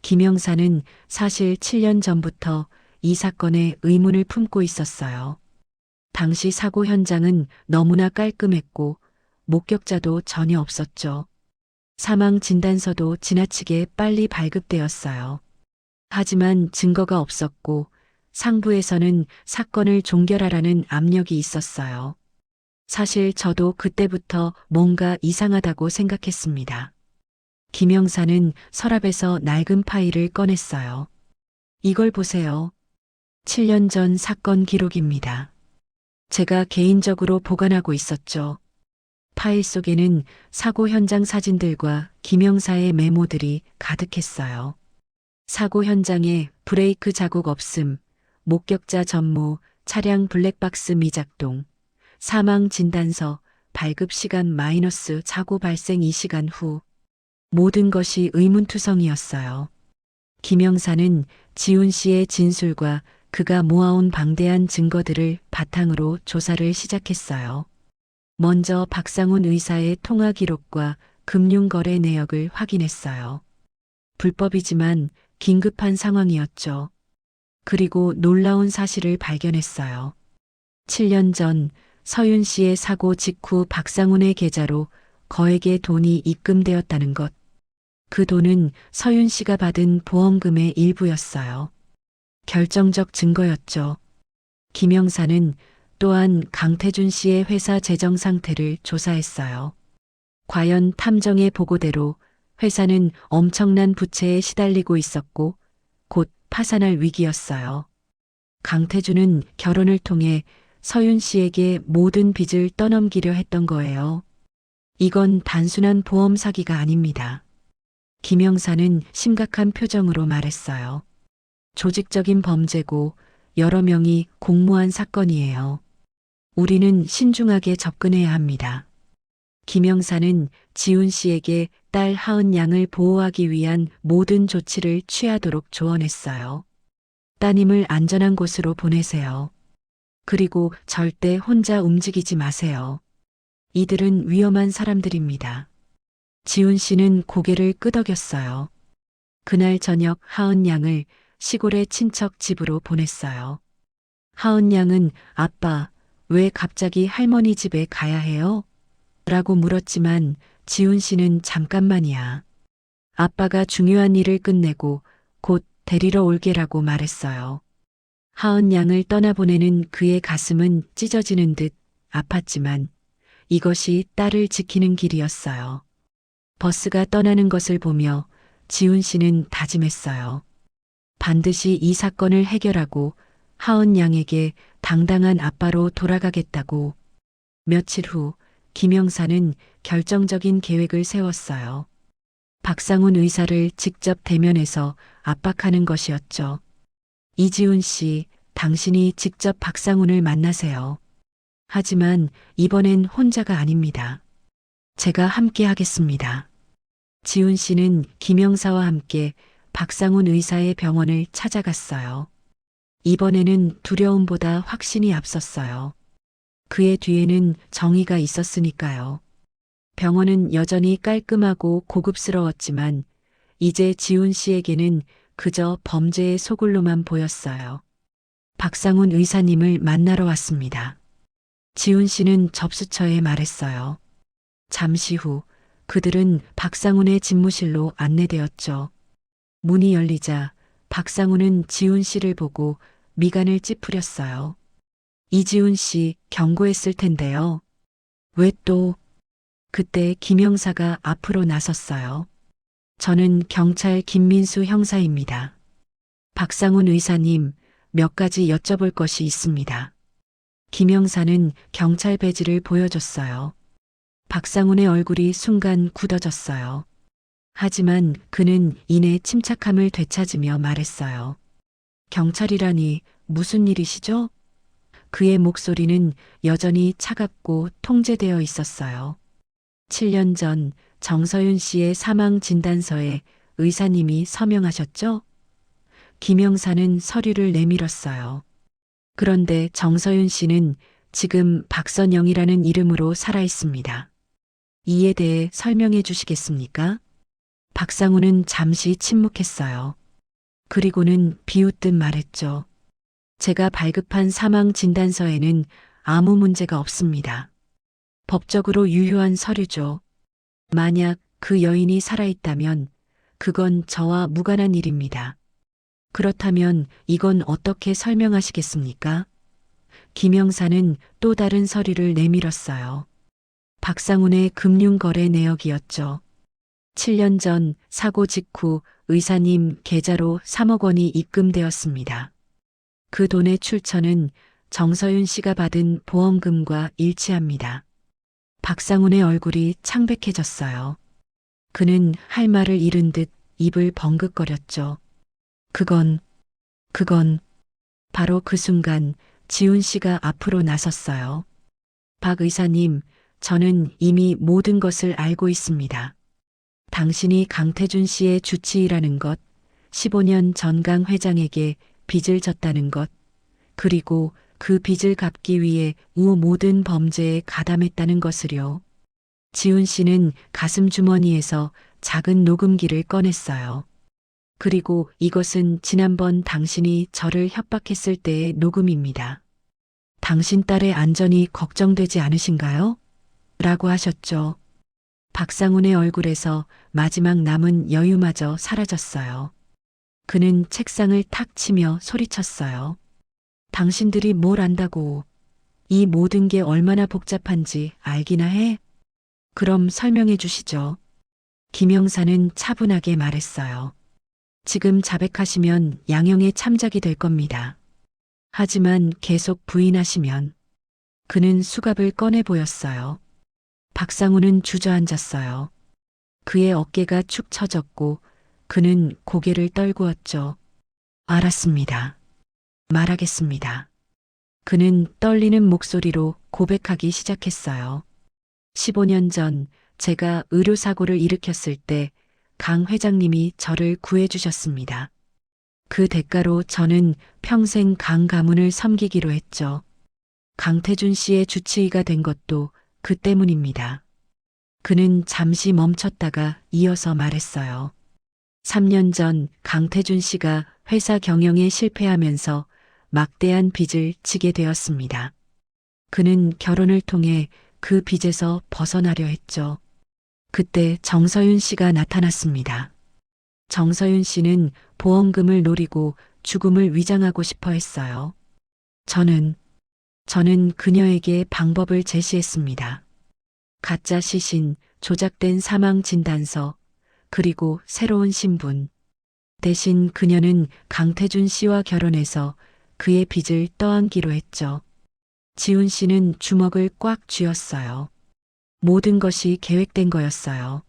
김영사는 사실 7년 전부터 이 사건에 의문을 품고 있었어요. 당시 사고 현장은 너무나 깔끔했고 목격자도 전혀 없었죠. 사망 진단서도 지나치게 빨리 발급되었어요. 하지만 증거가 없었고 상부에서는 사건을 종결하라는 압력이 있었어요. 사실 저도 그때부터 뭔가 이상하다고 생각했습니다. 김영사는 서랍에서 낡은 파일을 꺼냈어요. 이걸 보세요. 7년 전 사건 기록입니다. 제가 개인적으로 보관하고 있었죠. 파일 속에는 사고 현장 사진들과 김영사의 메모들이 가득했어요. 사고 현장에 브레이크 자국 없음, 목격자 전모, 차량 블랙박스 미작동, 사망 진단서, 발급 시간 마이너스 사고 발생 2시간 후. 모든 것이 의문투성이었어요. 김영사는 지훈 씨의 진술과 그가 모아온 방대한 증거들을 바탕으로 조사를 시작했어요. 먼저 박상훈 의사의 통화 기록과 금융거래 내역을 확인했어요. 불법이지만 긴급한 상황이었죠. 그리고 놀라운 사실을 발견했어요. 7년 전 서윤 씨의 사고 직후 박상훈의 계좌로 거액의 돈이 입금되었다는 것. 그 돈은 서윤 씨가 받은 보험금의 일부였어요. 결정적 증거였죠. 김영사는 또한 강태준 씨의 회사 재정 상태를 조사했어요. 과연 탐정의 보고대로 회사는 엄청난 부채에 시달리고 있었고 곧 파산할 위기였어요. 강태준은 결혼을 통해 서윤 씨에게 모든 빚을 떠넘기려 했던 거예요. 이건 단순한 보험 사기가 아닙니다. 김영사는 심각한 표정으로 말했어요. 조직적인 범죄고 여러 명이 공모한 사건이에요. 우리는 신중하게 접근해야 합니다. 김영사는 지훈 씨에게 딸 하은 양을 보호하기 위한 모든 조치를 취하도록 조언했어요. 따님을 안전한 곳으로 보내세요. 그리고 절대 혼자 움직이지 마세요. 이들은 위험한 사람들입니다. 지훈 씨는 고개를 끄덕였어요. 그날 저녁 하은 양을 시골의 친척 집으로 보냈어요. 하은 양은 아빠, 왜 갑자기 할머니 집에 가야 해요? 라고 물었지만 지훈 씨는 잠깐만이야. 아빠가 중요한 일을 끝내고 곧 데리러 올게라고 말했어요. 하은 양을 떠나보내는 그의 가슴은 찢어지는 듯 아팠지만 이것이 딸을 지키는 길이었어요. 버스가 떠나는 것을 보며 지훈 씨는 다짐했어요. 반드시 이 사건을 해결하고 하은 양에게 당당한 아빠로 돌아가겠다고. 며칠 후 김영사는 결정적인 계획을 세웠어요. 박상훈 의사를 직접 대면해서 압박하는 것이었죠. 이지훈 씨, 당신이 직접 박상훈을 만나세요. 하지만 이번엔 혼자가 아닙니다. 제가 함께 하겠습니다. 지훈 씨는 김영사와 함께 박상훈 의사의 병원을 찾아갔어요. 이번에는 두려움보다 확신이 앞섰어요. 그의 뒤에는 정의가 있었으니까요. 병원은 여전히 깔끔하고 고급스러웠지만 이제 지훈 씨에게는 그저 범죄의 소굴로만 보였어요. 박상훈 의사님을 만나러 왔습니다. 지훈 씨는 접수처에 말했어요. 잠시 후 그들은 박상훈의 집무실로 안내되었죠. 문이 열리자 박상훈은 지훈 씨를 보고 미간을 찌푸렸어요. 이지훈 씨 경고했을 텐데요. 왜 또? 그때 김영사가 앞으로 나섰어요. 저는 경찰 김민수 형사입니다. 박상훈 의사님, 몇 가지 여쭤볼 것이 있습니다. 김영사는 경찰 배지를 보여줬어요. 박상훈의 얼굴이 순간 굳어졌어요. 하지만 그는 이내 침착함을 되찾으며 말했어요. 경찰이라니 무슨 일이시죠? 그의 목소리는 여전히 차갑고 통제되어 있었어요. 7년 전 정서윤 씨의 사망 진단서에 의사님이 서명하셨죠? 김영사는 서류를 내밀었어요. 그런데 정서윤 씨는 지금 박선영이라는 이름으로 살아 있습니다. 이에 대해 설명해 주시겠습니까? 박상훈은 잠시 침묵했어요. 그리고는 비웃듯 말했죠. 제가 발급한 사망 진단서에는 아무 문제가 없습니다. 법적으로 유효한 서류죠. 만약 그 여인이 살아있다면 그건 저와 무관한 일입니다. 그렇다면 이건 어떻게 설명하시겠습니까? 김영사는 또 다른 서류를 내밀었어요. 박상훈의 금융거래 내역이었죠. 7년 전 사고 직후 의사님 계좌로 3억 원이 입금되었습니다. 그 돈의 출처는 정서윤 씨가 받은 보험금과 일치합니다. 박상훈의 얼굴이 창백해졌어요. 그는 할 말을 잃은 듯 입을 벙긋거렸죠. 그건 바로 그 순간 지훈 씨가 앞으로 나섰어요. 박 의사님, 저는 이미 모든 것을 알고 있습니다. 당신이 강태준 씨의 주치의라는 것, 15년 전강 회장에게 빚을 졌다는 것, 그리고 그 빚을 갚기 위해 모든 범죄에 가담했다는 것을요. 지훈 씨는 가슴 주머니에서 작은 녹음기를 꺼냈어요. 그리고 이것은 지난번 당신이 저를 협박했을 때의 녹음입니다. 당신 딸의 안전이 걱정되지 않으신가요? 라고 하셨죠. 박상훈의 얼굴에서 마지막 남은 여유마저 사라졌어요. 그는 책상을 탁 치며 소리쳤어요. 당신들이 뭘 안다고. 이 모든 게 얼마나 복잡한지 알기나 해? 그럼 설명해 주시죠. 김영사는 차분하게 말했어요. 지금 자백하시면 양형의 참작이 될 겁니다. 하지만 계속 부인하시면. 그는 수갑을 꺼내 보였어요. 박상훈은 주저앉았어요. 그의 어깨가 축 처졌고 그는 고개를 떨구었죠. 알았습니다. 말하겠습니다. 그는 떨리는 목소리로 고백하기 시작했어요. 15년 전 제가 의료사고를 일으켰을 때 강 회장님이 저를 구해주셨습니다. 그 대가로 저는 평생 강 가문을 섬기기로 했죠. 강태준 씨의 주치의가 된 것도 그 때문입니다. 그는 잠시 멈췄다가 이어서 말했어요. 3년 전 강태준 씨가 회사 경영에 실패하면서 막대한 빚을 지게 되었습니다. 그는 결혼을 통해 그 빚에서 벗어나려 했죠. 그때 정서윤 씨가 나타났습니다. 정서윤 씨는 보험금을 노리고 죽음을 위장하고 싶어 했어요. 저는 그녀에게 방법을 제시했습니다. 가짜 시신, 조작된 사망 진단서, 그리고 새로운 신분. 대신 그녀는 강태준 씨와 결혼해서 그의 빚을 떠안기로 했죠. 지훈 씨는 주먹을 꽉 쥐었어요. 모든 것이 계획된 거였어요.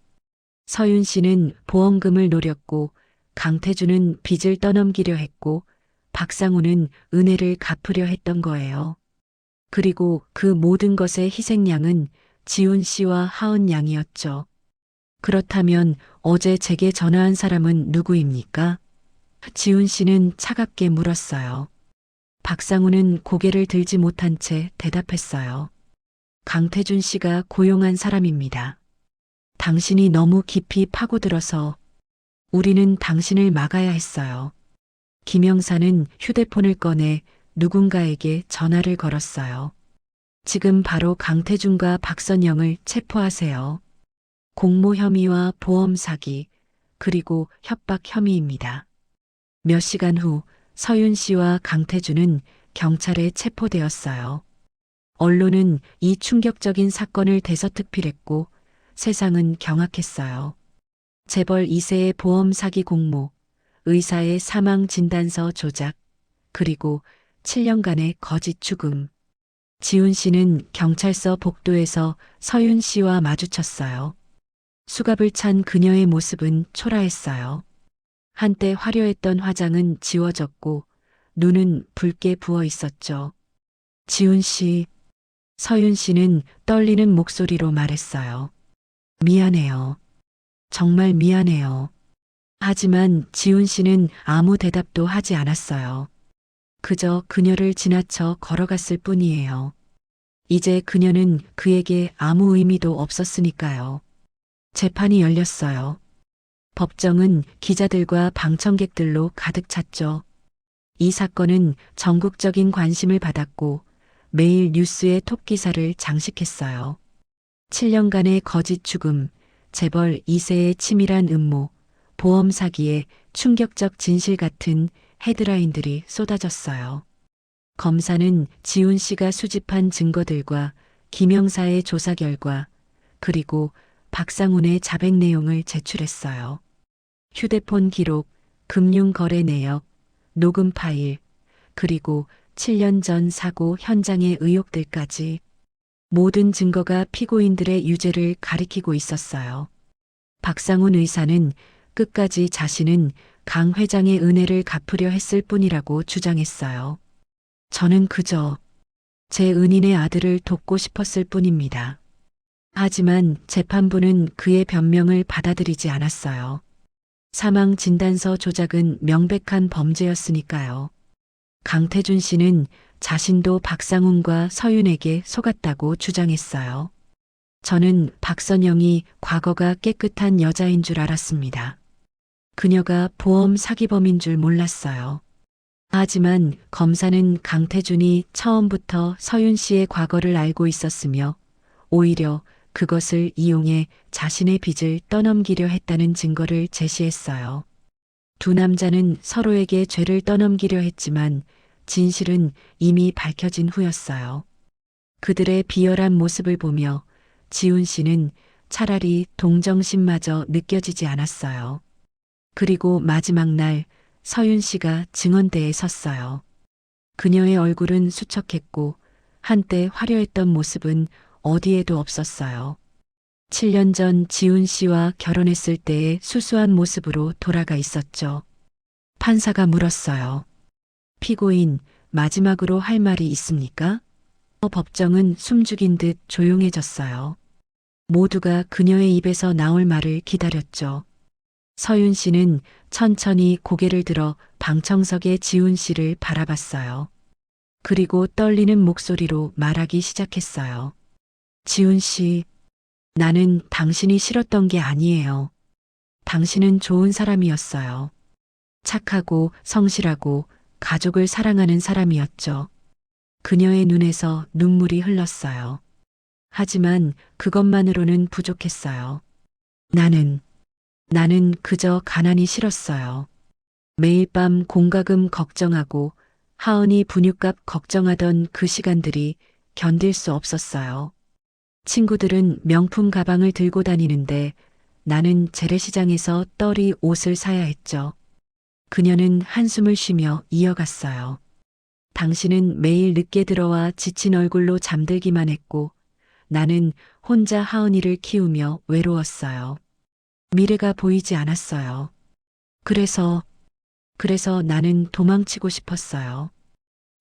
서윤 씨는 보험금을 노렸고 강태준은 빚을 떠넘기려 했고 박상우는 은혜를 갚으려 했던 거예요. 그리고 그 모든 것의 희생양은 지훈 씨와 하은 양이었죠. 그렇다면 어제 제게 전화한 사람은 누구입니까? 지훈 씨는 차갑게 물었어요. 박상우는 고개를 들지 못한 채 대답했어요. 강태준 씨가 고용한 사람입니다. 당신이 너무 깊이 파고들어서 우리는 당신을 막아야 했어요. 김영사는 휴대폰을 꺼내 누군가에게 전화를 걸었어요. 지금 바로 강태준과 박선영을 체포하세요. 공모 혐의와 보험 사기, 그리고 협박 혐의입니다. 몇 시간 후 서윤 씨와 강태준은 경찰에 체포되었어요. 언론은 이 충격적인 사건을 대서특필했고 세상은 경악했어요. 재벌 2세의 보험 사기 공모, 의사의 사망 진단서 조작, 그리고 7년간의 거짓 죽음. 지훈 씨는 경찰서 복도에서 서윤 씨와 마주쳤어요. 수갑을 찬 그녀의 모습은 초라했어요. 한때 화려했던 화장은 지워졌고 눈은 붉게 부어 있었죠. 지훈 씨, 서윤 씨는 떨리는 목소리로 말했어요. 미안해요. 정말 미안해요. 하지만 지훈 씨는 아무 대답도 하지 않았어요. 그저 그녀를 지나쳐 걸어갔을 뿐이에요. 이제 그녀는 그에게 아무 의미도 없었으니까요. 재판이 열렸어요. 법정은 기자들과 방청객들로 가득 찼죠. 이 사건은 전국적인 관심을 받았고 매일 뉴스의 톱기사를 장식했어요. 7년간의 거짓 죽음, 재벌 2세의 치밀한 음모, 보험 사기의 충격적 진실 같은 헤드라인들이 쏟아졌어요. 검사는 지훈 씨가 수집한 증거들과 김영사의 조사 결과, 그리고 박상훈의 자백 내용을 제출했어요. 휴대폰 기록, 금융 거래 내역, 녹음 파일, 그리고 7년 전 사고 현장의 의혹들까지 모든 증거가 피고인들의 유죄를 가리키고 있었어요. 박상훈 의사는 끝까지 자신은 강 회장의 은혜를 갚으려 했을 뿐이라고 주장했어요. 저는 그저 제 은인의 아들을 돕고 싶었을 뿐입니다. 하지만 재판부는 그의 변명을 받아들이지 않았어요. 사망 진단서 조작은 명백한 범죄였으니까요. 강태준 씨는 자신도 박상훈과 서윤에게 속았다고 주장했어요. 저는 박선영이 과거가 깨끗한 여자인 줄 알았습니다. 그녀가 보험 사기범인 줄 몰랐어요. 하지만 검사는 강태준이 처음부터 서윤 씨의 과거를 알고 있었으며 오히려 그것을 이용해 자신의 빚을 떠넘기려 했다는 증거를 제시했어요. 두 남자는 서로에게 죄를 떠넘기려 했지만 진실은 이미 밝혀진 후였어요. 그들의 비열한 모습을 보며 지훈 씨는 차라리 동정심마저 느껴지지 않았어요. 그리고 마지막 날 서윤 씨가 증언대에 섰어요. 그녀의 얼굴은 수척했고 한때 화려했던 모습은 어디에도 없었어요. 7년 전 지훈 씨와 결혼했을 때의 수수한 모습으로 돌아가 있었죠. 판사가 물었어요. 피고인, 마지막으로 할 말이 있습니까? 법정은 숨죽인 듯 조용해졌어요. 모두가 그녀의 입에서 나올 말을 기다렸죠. 서윤 씨는 천천히 고개를 들어 방청석의 지훈 씨를 바라봤어요. 그리고 떨리는 목소리로 말하기 시작했어요. 지훈 씨, 나는 당신이 싫었던 게 아니에요. 당신은 좋은 사람이었어요. 착하고 성실하고 가족을 사랑하는 사람이었죠. 그녀의 눈에서 눈물이 흘렀어요. 하지만 그것만으로는 부족했어요. 나는 그저 가난이 싫었어요. 매일 밤 공과금 걱정하고 하은이 분유값 걱정하던 그 시간들이 견딜 수 없었어요. 친구들은 명품 가방을 들고 다니는데 나는 재래시장에서 떨이 옷을 사야 했죠. 그녀는 한숨을 쉬며 이어갔어요. 당신은 매일 늦게 들어와 지친 얼굴로 잠들기만 했고 나는 혼자 하은이를 키우며 외로웠어요. 미래가 보이지 않았어요. 그래서 나는 도망치고 싶었어요.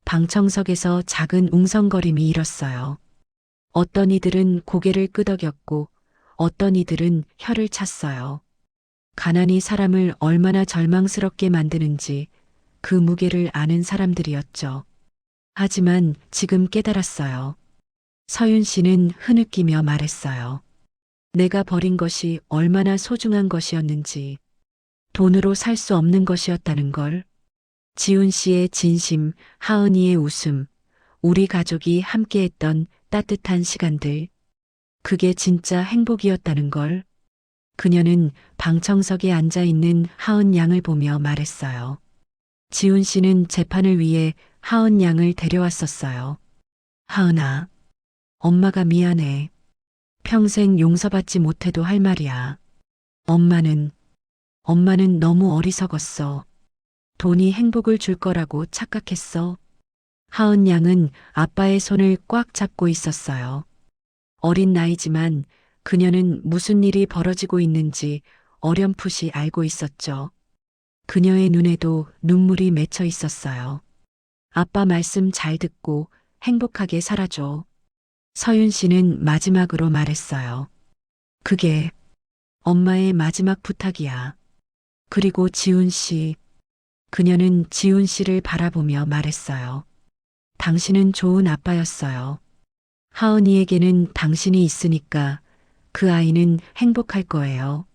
방청석에서 작은 웅성거림이 일었어요. 어떤 이들은 고개를 끄덕였고 어떤 이들은 혀를 찼어요. 가난이 사람을 얼마나 절망스럽게 만드는지 그 무게를 아는 사람들이었죠. 하지만 지금 깨달았어요. 서윤 씨는 흐느끼며 말했어요. 내가 버린 것이 얼마나 소중한 것이었는지, 돈으로 살 수 없는 것이었다는 걸. 지훈 씨의 진심, 하은이의 웃음, 우리 가족이 함께했던 따뜻한 시간들. 그게 진짜 행복이었다는 걸. 그녀는 방청석에 앉아 있는 하은 양을 보며 말했어요. 지훈 씨는 재판을 위해 하은 양을 데려왔었어요. 하은아, 엄마가 미안해. 평생 용서받지 못해도 할 말이야. 엄마는 너무 어리석었어. 돈이 행복을 줄 거라고 착각했어. 하은 양은 아빠의 손을 꽉 잡고 있었어요. 어린 나이지만 그녀는 무슨 일이 벌어지고 있는지 어렴풋이 알고 있었죠. 그녀의 눈에도 눈물이 맺혀 있었어요. 아빠 말씀 잘 듣고 행복하게 살아줘. 서윤 씨는 마지막으로 말했어요. 그게 엄마의 마지막 부탁이야. 그리고 지훈 씨. 그녀는 지훈 씨를 바라보며 말했어요. 당신은 좋은 아빠였어요. 하은이에게는 당신이 있으니까 그 아이는 행복할 거예요.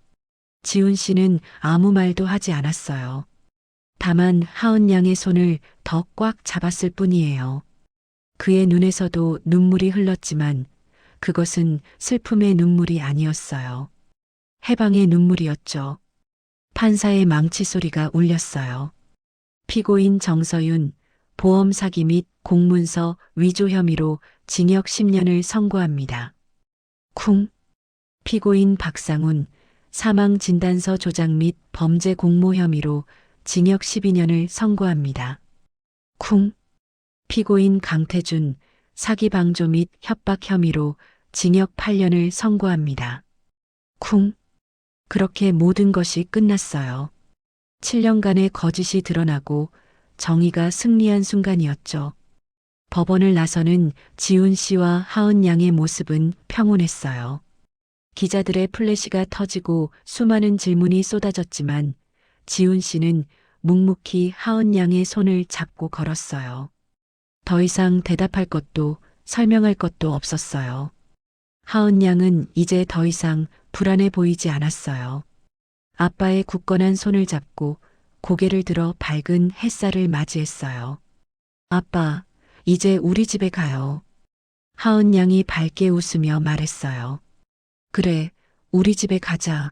지훈 씨는 아무 말도 하지 않았어요. 다만 하은 양의 손을 더 꽉 잡았을 뿐이에요. 그의 눈에서도 눈물이 흘렀지만 그것은 슬픔의 눈물이 아니었어요. 해방의 눈물이었죠. 판사의 망치 소리가 울렸어요. 피고인 정서윤, 보험 사기 및 공문서 위조 혐의로 징역 10년을 선고합니다. 쿵. 피고인 박상훈, 사망 진단서 조작 및 범죄 공모 혐의로 징역 12년을 선고합니다. 쿵. 피고인 강태준, 사기 방조 및 협박 혐의로 징역 8년을 선고합니다. 쿵. 그렇게 모든 것이 끝났어요. 7년간의 거짓이 드러나고 정의가 승리한 순간이었죠. 법원을 나서는 지훈 씨와 하은 양의 모습은 평온했어요. 기자들의 플래시가 터지고 수많은 질문이 쏟아졌지만 지훈 씨는 묵묵히 하은 양의 손을 잡고 걸었어요. 더 이상 대답할 것도 설명할 것도 없었어요. 하은 양은 이제 더 이상 불안해 보이지 않았어요. 아빠의 굳건한 손을 잡고 고개를 들어 밝은 햇살을 맞이했어요. 아빠, 이제 우리 집에 가요. 하은 양이 밝게 웃으며 말했어요. 그래, 우리 집에 가자.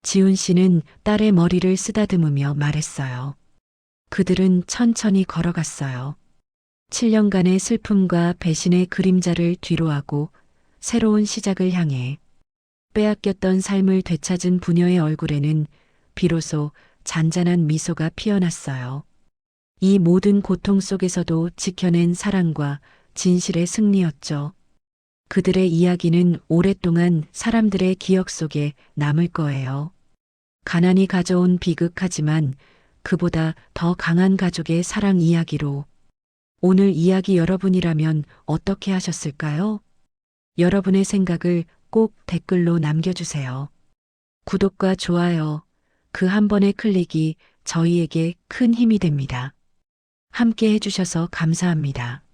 지훈 씨는 딸의 머리를 쓰다듬으며 말했어요. 그들은 천천히 걸어갔어요. 7년간의 슬픔과 배신의 그림자를 뒤로하고 새로운 시작을 향해 빼앗겼던 삶을 되찾은 부녀의 얼굴에는 비로소 잔잔한 미소가 피어났어요. 이 모든 고통 속에서도 지켜낸 사랑과 진실의 승리였죠. 그들의 이야기는 오랫동안 사람들의 기억 속에 남을 거예요. 가난이 가져온 비극하지만 그보다 더 강한 가족의 사랑 이야기로. 오늘 이야기 여러분이라면 어떻게 하셨을까요? 여러분의 생각을 꼭 댓글로 남겨주세요. 구독과 좋아요, 그 한 번의 클릭이 저희에게 큰 힘이 됩니다. 함께 해주셔서 감사합니다.